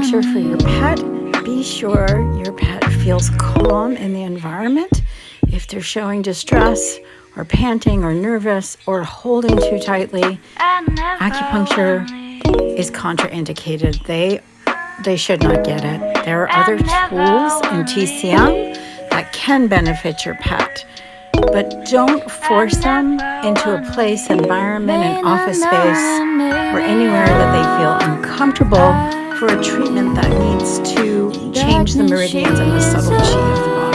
acupuncture for your pet, be sure your pet feels calm in the environment. If they're showing distress or panting or nervous or holding too tightly, acupuncture is contraindicated. They should not get it. There are other tools in TCM that can benefit your pet, but don't force them into a place, environment, an office space, or anywhere that they feel uncomfortable for a treatment that needs to change the meridians and the subtle chi of the body.